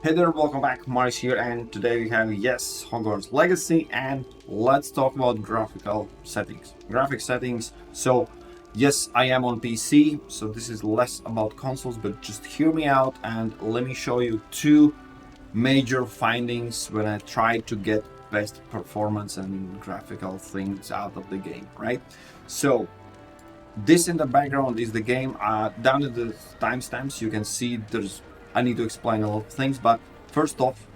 Hey there, welcome back, Maris here, and today we have, yes, Hogwarts Legacy, and let's talk about graphical settings. Graphic settings, so yes, I am on PC, so this is less about consoles, but just hear me out and let me show you two major findings when I try to get best performance and graphical things out of the game, right? So this in the background is the game. Down at the timestamps you can see I need to explain a lot of things, but first off,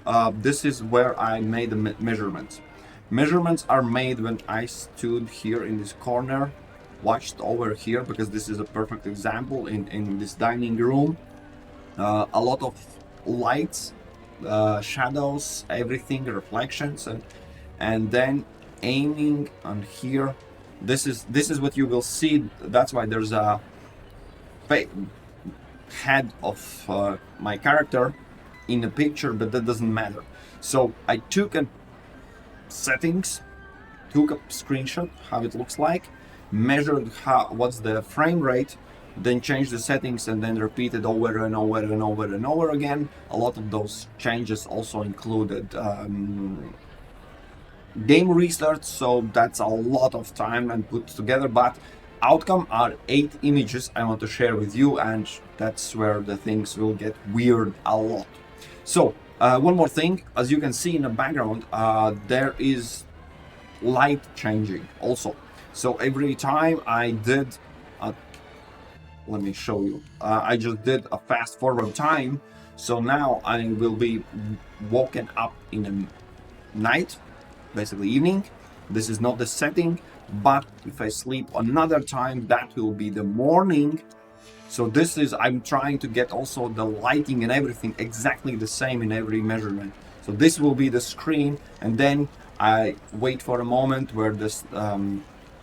this is where I made the measurements. Measurements are made when I stood here in this corner, watched over here, because this is a perfect example in this dining room. A lot of lights, shadows, everything, reflections, and then aiming on here. This is what you will see. That's why there's a head of my character in the picture, but that doesn't matter. So I took a settings, took a screenshot how it looks like, measured what's the frame rate, then changed the settings and then repeated over and over and over and over again. A lot of those changes also included game restarts, so that's a lot of time and put together, but outcome are 8 images I want to share with you, and that's where the things will get weird a lot. So one more thing, as you can see in the background, there is light changing also. So every time I did let me show you, I just did a fast forward time, so now I will be woken up in the night, basically evening. This is not the setting, but if I sleep another time, that will be the morning. So this is, I'm trying to get also the lighting and everything exactly the same in every measurement. So this will be the screen, and then I wait for a moment where this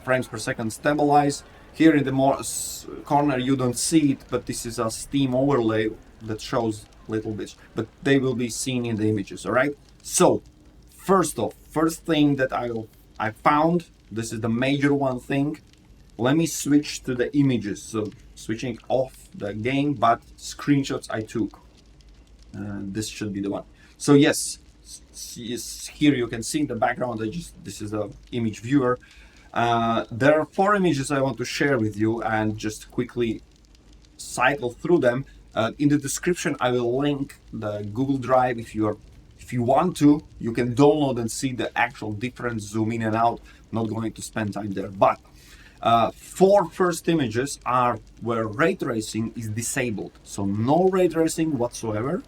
frames per second stabilize. Here in the corner you don't see it, but this is a Steam overlay that shows little bits, but they will be seen in the images. All right, so first thing that I found, this is the major one thing. Let me switch to the images. So switching off the game, but screenshots I took. This should be the one. So yes, here you can see in the background. This is the image viewer. There are 4 images I want to share with you and just quickly cycle through them. In the description I will link the Google Drive. If you want to, you can download and see the actual difference, zoom in and out. Not going to spend time there, but 4 first images are where ray tracing is disabled, so no ray tracing whatsoever.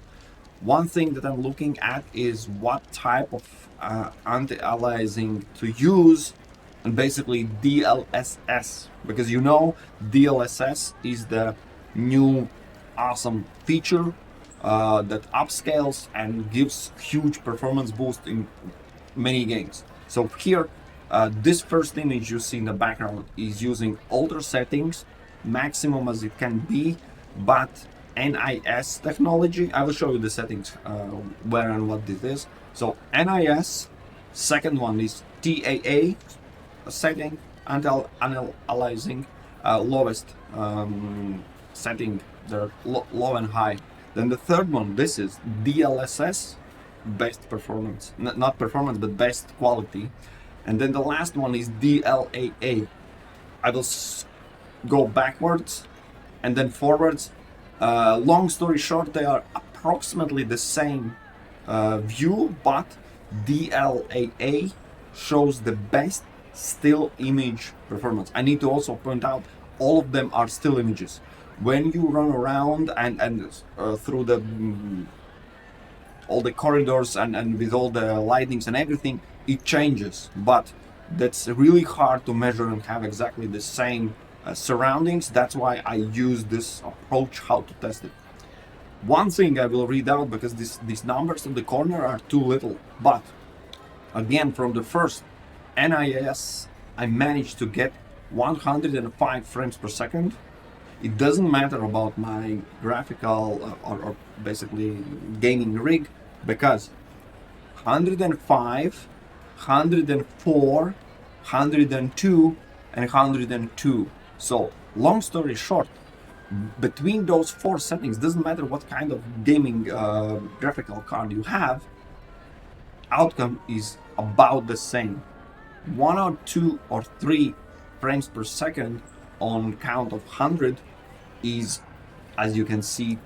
One thing that I'm looking at is what type of anti-aliasing to use, and basically DLSS, because you know DLSS is the new awesome feature that upscales and gives huge performance boost in many games. So here, this first image you see in the background is using older settings, maximum as it can be, but NIS technology. I will show you the settings where and what this is. So NIS, second one is TAA setting, anti-aliasing, lowest setting, they're low and high. Then the third one, this is DLSS, best performance, not performance, but best quality. And then the last one is DLAA. I will go backwards and then forwards. Long story short, they are approximately the same view, but DLAA shows the best still image performance. I need to also point out all of them are still images. When you run around and through the all the corridors and with all the lightings and everything, it changes, but that's really hard to measure and have exactly the same surroundings. That's why I use this approach how to test it. One thing I will read out, because these numbers in the corner are too little, but again, from the first NIS I managed to get 105 frames per second. It doesn't matter about my graphical or basically gaming rig, because 105, 104, 102 and 102. So long story short, between those 4 settings, doesn't matter what kind of gaming graphical card you have, outcome is about the same. 1 or 2 or 3 frames per second on count of 100 is, as you can see,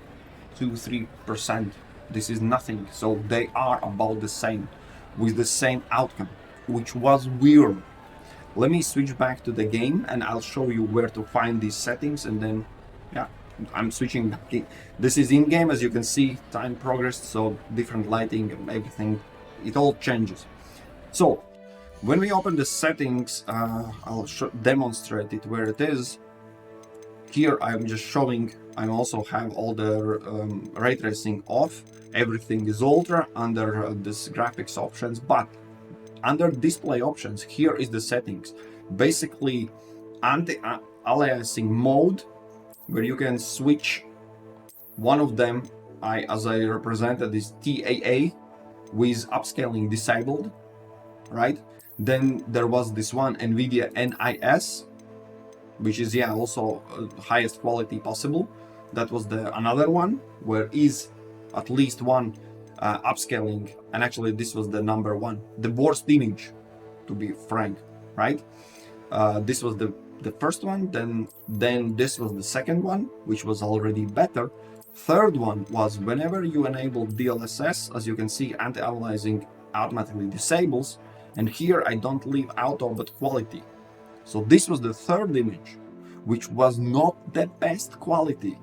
2-3%. This is nothing. So they are about the same, with the same outcome, which was weird. Let me switch back to the game and I'll show you where to find these settings, and then yeah, I'm switching back in. This is in game, as you can see, time progressed, so different lighting and everything, it all changes. So when we open the settings, I'll demonstrate it where it is. Here I'm just showing, I also have all the ray tracing off. Everything is ultra under this graphics options, but under display options, here is the settings. Basically, anti-aliasing mode, where you can switch one of them. As I represented, is DLAA with upscaling disabled, right? Then there was this one, NVIDIA NIS, which is also highest quality possible. That was another one where is at least one upscaling, and actually this was the number one, the worst image, to be frank, right? This was the first one, then this was the second one, which was already better. Third one was whenever you enable DLSS, as you can see, anti-aliasing automatically disables, and here I don't leave auto but quality. So this was the third image, which was not the best quality,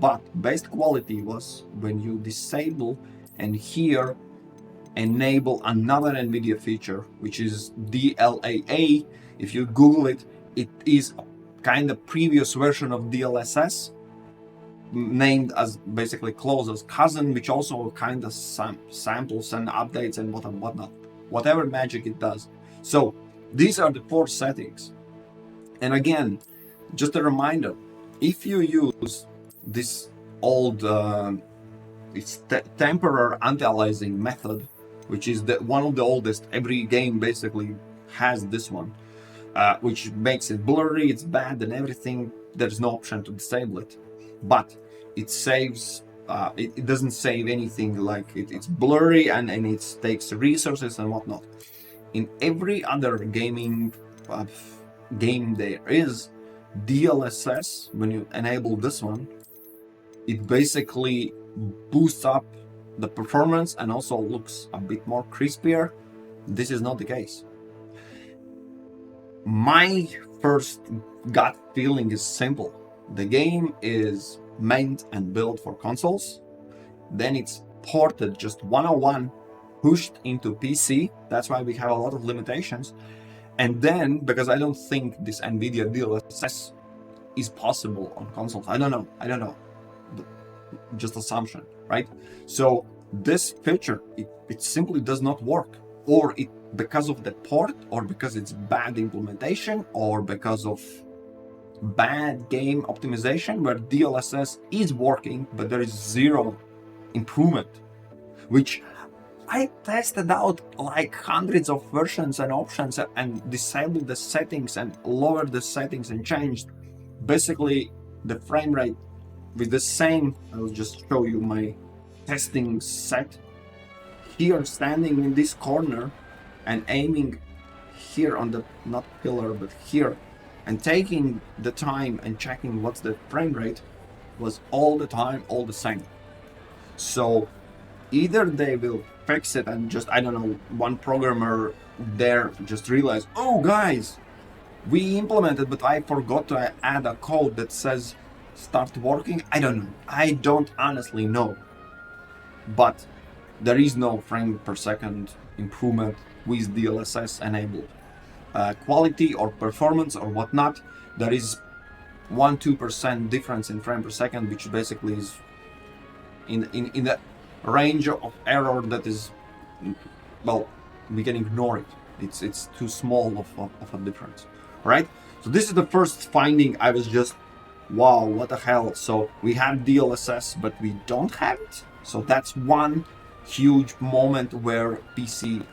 but best quality was when you disable and here enable another NVIDIA feature, which is DLAA. If you Google it, it is a kind of previous version of DLSS, named as basically closest cousin, which also kind of samples and updates and whatnot, whatever magic it does. So these are the 4 settings. And again, just a reminder, if you use this old temporary anti-aliasing method, which is one of the oldest, every game basically has this one, which makes it blurry, it's bad and everything. There's no option to disable it, but it saves, it doesn't save anything, like it's blurry and it takes resources and whatnot. In every other gaming game there is DLSS. When you enable this one, it basically boosts up the performance and also looks a bit more crispier. This is not the case. My first gut feeling is simple. The game is meant and built for consoles. Then it's ported just 101, pushed into PC. That's why we have a lot of limitations. And then, because I don't think this NVIDIA DLSS is possible on consoles. I don't know. Just assumption, right? So this feature, it simply does not work. Or it because of the port, or because it's bad implementation, or because of bad game optimization, where DLSS is working, but there is zero improvement, which I tested out like hundreds of versions and options and disabled the settings and lowered the settings and changed basically the frame rate with the same. I'll just show you my testing set here, standing in this corner and aiming here on the, not pillar, but here, and taking the time and checking what's the frame rate, was all the time all the same. So either they will fix it and just, I don't know, one programmer there just realized, oh guys, we implemented, but I forgot to add a code that says start working. I don't know. I don't honestly know. But there is no frame per second improvement with DLSS enabled. Quality or performance or whatnot, there is 1-2% difference in frame per second, which basically is in the range of error that is, well, we can ignore it. It's too small of a difference, right? So this is the first finding. I was just, wow, what the hell? So we have DLSS, but we don't have it. So that's one huge moment where PC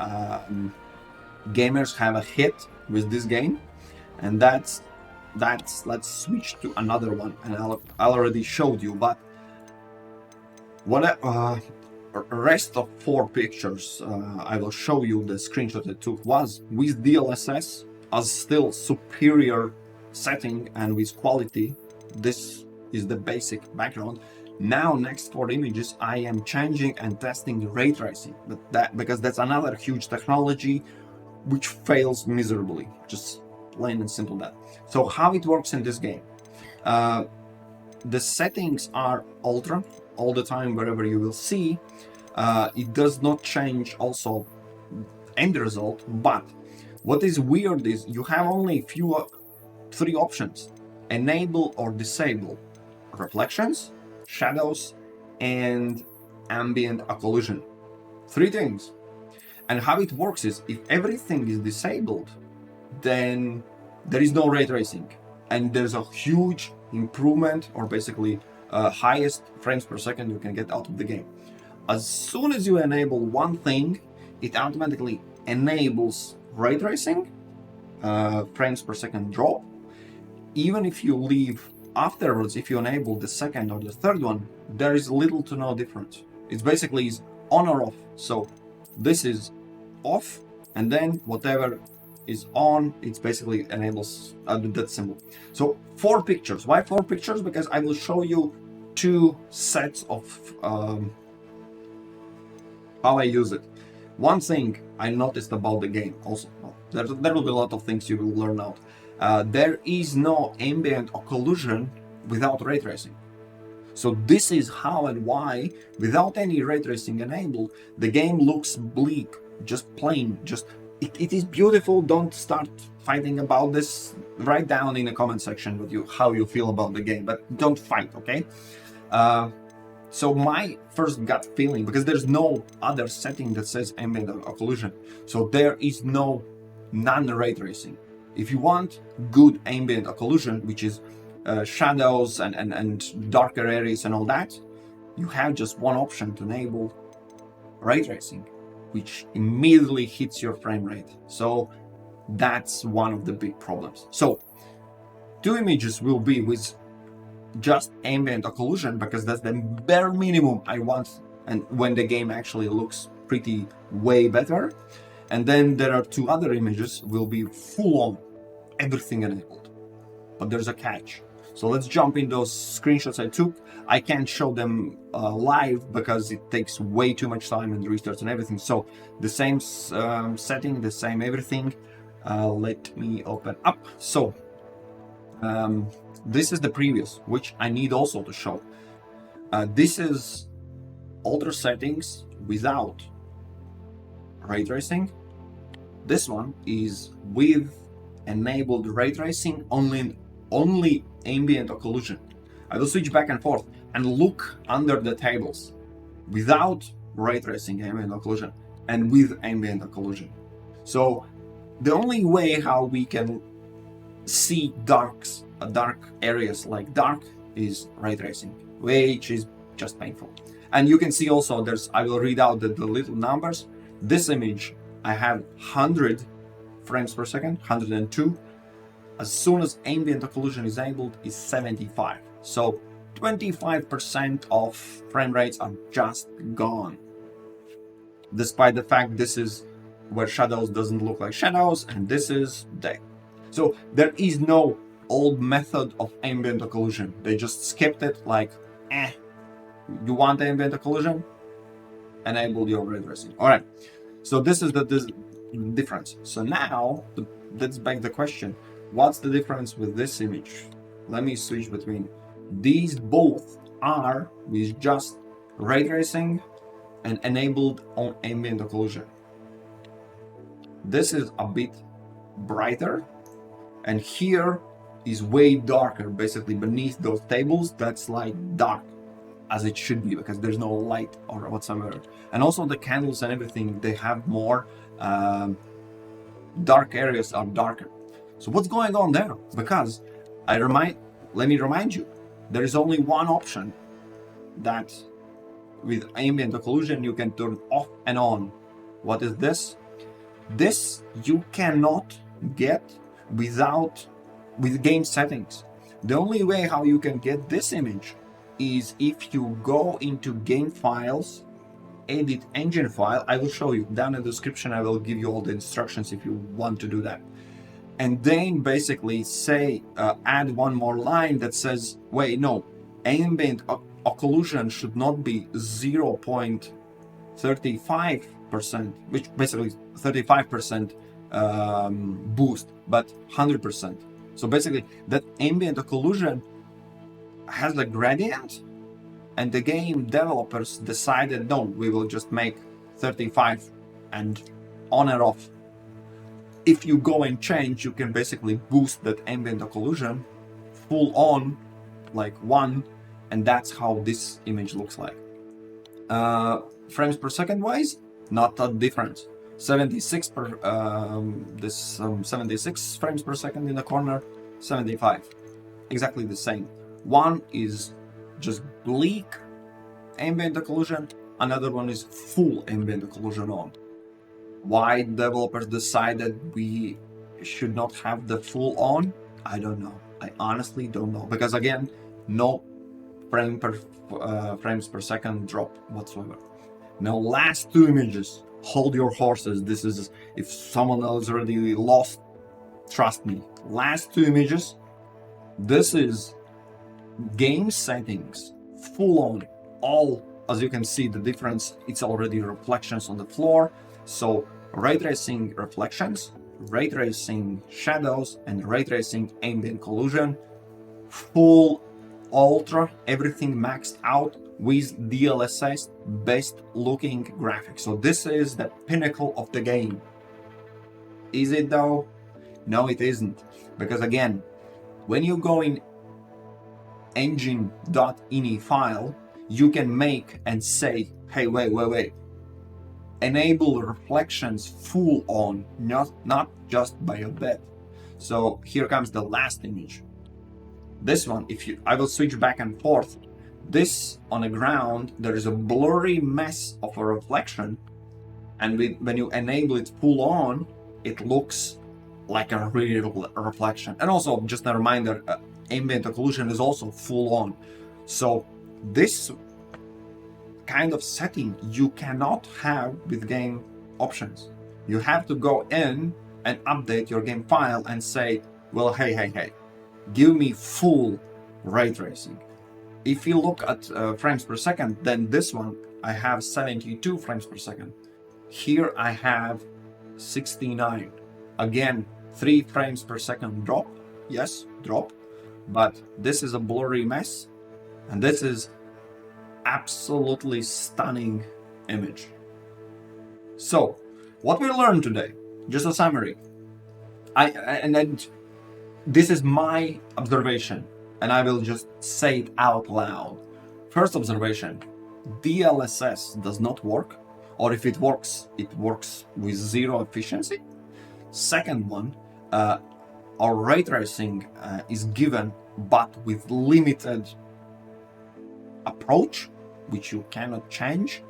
gamers have a hit with this game, and that's let's switch to another one, and I already showed you, but what rest of 4 pictures I will show you the screenshot I took was with DLSS as still superior setting and with quality. This is the basic background. Now next 4 images I am changing and testing ray tracing, but because that's another huge technology which fails miserably, just plain and simple that. So how it works in this game, the settings are ultra all the time wherever you will see. It does not change also end result, but what is weird is you have only 3 options: enable or disable reflections, shadows, and ambient occlusion. 3 things. And how it works is if everything is disabled, then there is no ray tracing, and there's a huge improvement, or basically highest frames per second you can get out of the game. As soon as you enable one thing, it automatically enables ray tracing, frames per second drop. Even if you leave afterwards, if you enable the second or the third one, there is little to no difference. It's basically on or off. So this is off, and then whatever is on, it's basically enables that symbol. So 4 pictures. Why 4 pictures? Because I will show you 2 sets of how I use it. One thing I noticed about the game also, there will be a lot of things you will learn out. There is no ambient occlusion without ray tracing. So this is how and why, without any ray tracing enabled, the game looks bleak, just plain, just it is beautiful. Don't start fighting about this. Write down in the comment section how you feel about the game, but don't fight, okay? So my first gut feeling, because there's no other setting that says ambient occlusion, so there is no non-ray tracing. If you want good ambient occlusion, which is shadows and darker areas and all that, you have just one option to enable ray tracing, which immediately hits your frame rate. So that's one of the big problems. So 2 images will be with just ambient occlusion, because that's the bare minimum I want, and when the game actually looks pretty way better. And then there are 2 other images will be full on everything enabled, but there's a catch. So let's jump in those screenshots I took. I can't show them live because it takes way too much time and restarts and everything. So the same setting, the same everything. Let me open up. So this is the previous, which I need also to show. This is ultra settings without ray tracing. This one is with enabled ray tracing, only ambient occlusion. I will switch back and forth and look under the tables without ray tracing ambient occlusion and with ambient occlusion. So the only way how we can see dark areas like dark is ray tracing, which is just painful. And you can see also I will read out the little numbers. This image I have 100 frames per second, 102. As soon as ambient occlusion is enabled, is 75. So 25% of frame rates are just gone. Despite the fact this is where shadows doesn't look like shadows, and this is day. So there is no old method of ambient occlusion. They just skipped it like, you want ambient occlusion? Enable your ray tracing. All right. So this is the difference. So now let's beg the question. What's the difference with this image? Let me switch between these. Both are with just ray tracing and enabled on ambient occlusion. This is a bit brighter, and here is way darker. Basically beneath those tables, that's like dark as it should be, because there's no light or whatsoever. And also the candles and everything, they have more dark areas are darker. So what's going on there? Because let me remind you, there is only one option that with ambient occlusion you can turn off and on. What is this? This you cannot get without with game settings. The only way how you can get this image is if you go into game files, edit engine file. I will show you down in the description. I will give you all the instructions if you want to do that. And then basically say, add one more line that says, wait, no, ambient occlusion should not be 0.35%, which basically 35% boost, but 100%. So basically that ambient occlusion has a gradient, and the game developers decided, no, we will just make 35 and on and off. If you go and change, you can basically boost that ambient occlusion full on, like 1, and that's how this image looks like. Frames per second wise, not a difference. 76 frames per second in the corner, 75, exactly the same. One is just bleak ambient occlusion, another one is full ambient occlusion on. Why developers decided we should not have the full on, I don't know. I honestly don't know, because again, no frames per second drop whatsoever. Now, last two images, hold your horses. This is, if someone else already lost, trust me. Last two images, this is game settings, full on, all, as you can see the difference, it's already reflections on the floor. So ray tracing reflections, ray tracing shadows, and ray tracing ambient occlusion, full ultra, everything maxed out with DLSS best looking graphics. So this is the pinnacle of the game. Is it though? No, it isn't. Because again, when you go in Engine.ini file, you can make and say, hey, wait. Enable reflections full on, not just by a bit. So here comes the last image. This one, I will switch back and forth. This on the ground, there is a blurry mess of a reflection, and when you enable it full on, it looks like a real reflection. And also, just a reminder, ambient occlusion is also full on. So this kind of setting you cannot have with game options. You have to go in and update your game file and say, well, hey, give me full ray tracing. If you look at frames per second, then this one, I have 72 frames per second. Here I have 69. Again, 3 frames per second drop. Yes, drop. But this is a blurry mess. And this is absolutely stunning image. So, what we learned today, just a summary. This is my observation, and I will just say it out loud. First observation, DLSS does not work, or if it works with 0 efficiency. Second one, our ray tracing is given, but with limited approach, which you cannot change.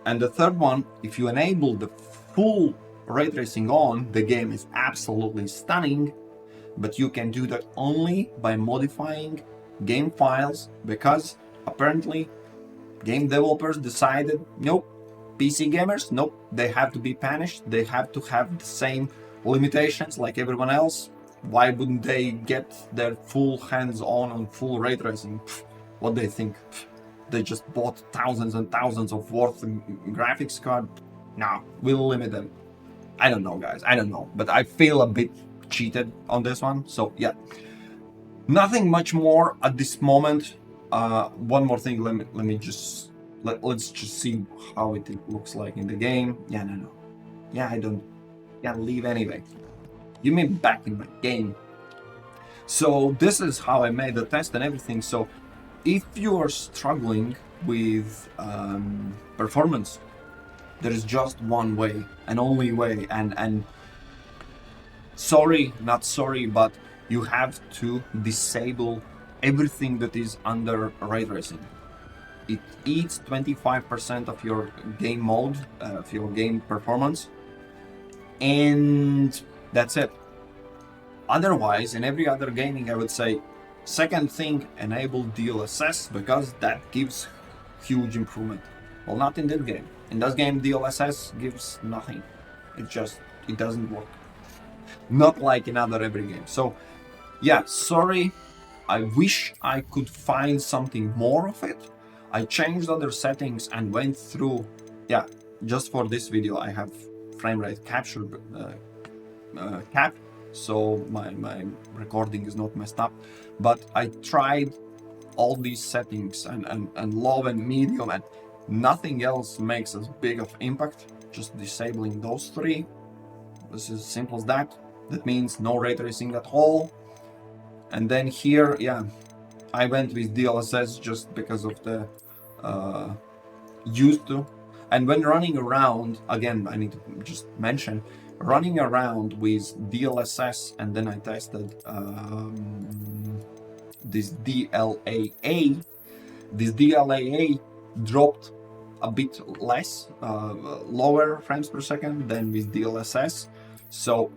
And the third one, if you enable the full ray tracing on, the game is absolutely stunning, but you can do that only by modifying game files, because apparently game developers decided, nope, PC gamers, nope, they have to be punished, they have to have the same limitations like everyone else. Why wouldn't they get their full hands-on full ray tracing? What they think? They just bought thousands and thousands of worth graphics card? No, we'll limit them. I don't know, guys, I don't know, but I feel a bit cheated on this one. So yeah, nothing much more at this moment. One more thing, let's just see how it looks like in the game. Leave anyway. You mean back in my game. So this is how I made the test and everything. So if you are struggling with performance, there is just one way and only way, and sorry, not sorry, but you have to disable everything that is under ray tracing. It eats 25% of your game mode, of your game performance, and that's it. Otherwise, in every other gaming, I would say, second thing, enable DLSS, because that gives huge improvement. Well, not in that game. In this game, DLSS gives nothing. It doesn't work. Not like in other every game. So, yeah, sorry. I wish I could find something more of it. I changed other settings and went through, yeah, just for this video, I have frame rate capture cap, so my recording is not messed up. But I tried all these settings and low and medium, and nothing else makes as big of impact. Just disabling those three. This is as simple as that. That means no ray tracing at all. And then here, yeah, I went with DLSS just because of the used to. And when running around, again, I need to just mention, running around with DLSS, and then I tested this DLAA. This DLAA dropped a bit less, lower frames per second than with DLSS. So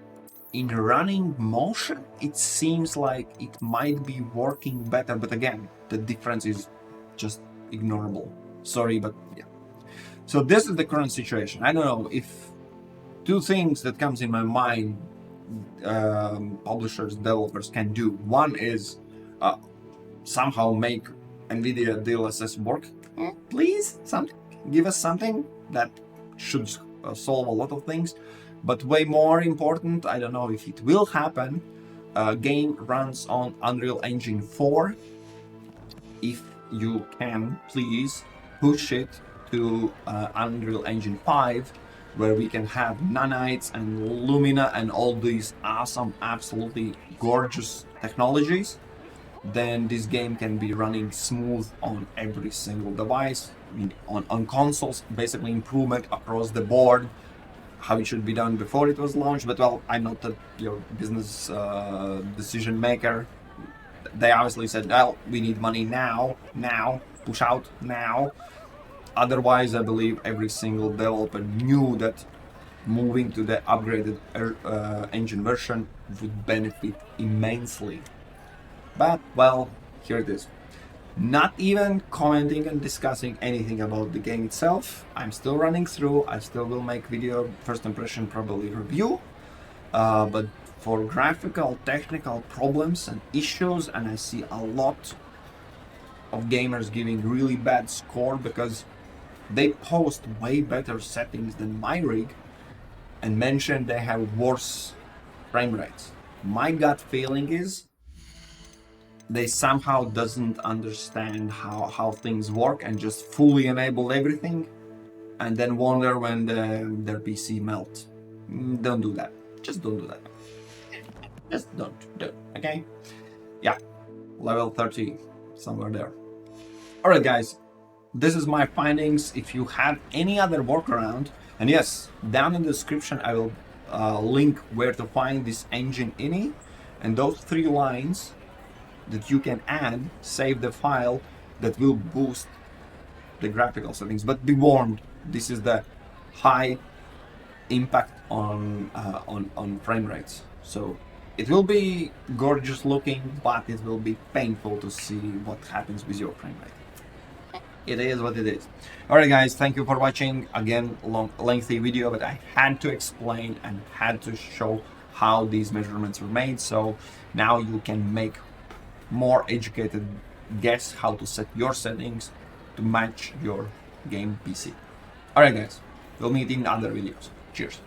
in running motion, it seems like it might be working better, but again, the difference is just ignorable. Sorry, but yeah. So this is the current situation. I don't know if two things that comes in my mind, publishers, developers can do. One is somehow make NVIDIA DLSS work. Please, give us something that should solve a lot of things. But way more important, I don't know if it will happen, game runs on Unreal Engine 4. If you can, please push it to Unreal Engine 5, where we can have nanites and Lumina and all these awesome, absolutely gorgeous technologies. Then this game can be running smooth on every single device. I mean, on consoles, basically improvement across the board. How it should be done before it was launched, but well, I'm not your business decision maker. They obviously said, well, we need money now, push out now. Otherwise, I believe every single developer knew that moving to the upgraded engine version would benefit immensely. But well, here it is. Not even commenting and discussing anything about the game itself. I'm still running through. I still will make video first impression, probably review. But for graphical, technical problems and issues, and I see a lot of gamers giving really bad score because they post way better settings than my rig and mention they have worse frame rates. My gut feeling is they somehow doesn't understand how things work and just fully enable everything and then wonder when their PC melts. Don't do that. Just don't do that. Just don't do it, okay? Yeah, level 30, somewhere there. All right, guys, this is my findings. If you have any other workaround, and yes, down in the description, I will link where to find this Engine.ini, and those 3 lines that you can add, save the file that will boost the graphical settings. But be warned, this is the high impact on frame rates. So it will be gorgeous looking, but it will be painful to see what happens with your frame rate. It is what it is. All right, guys, thank you for watching. Again, lengthy video, but I had to explain and had to show how these measurements were made. So now you can make more educated guess how to set your settings to match your game PC. Alright, guys, we'll meet in other videos. Cheers.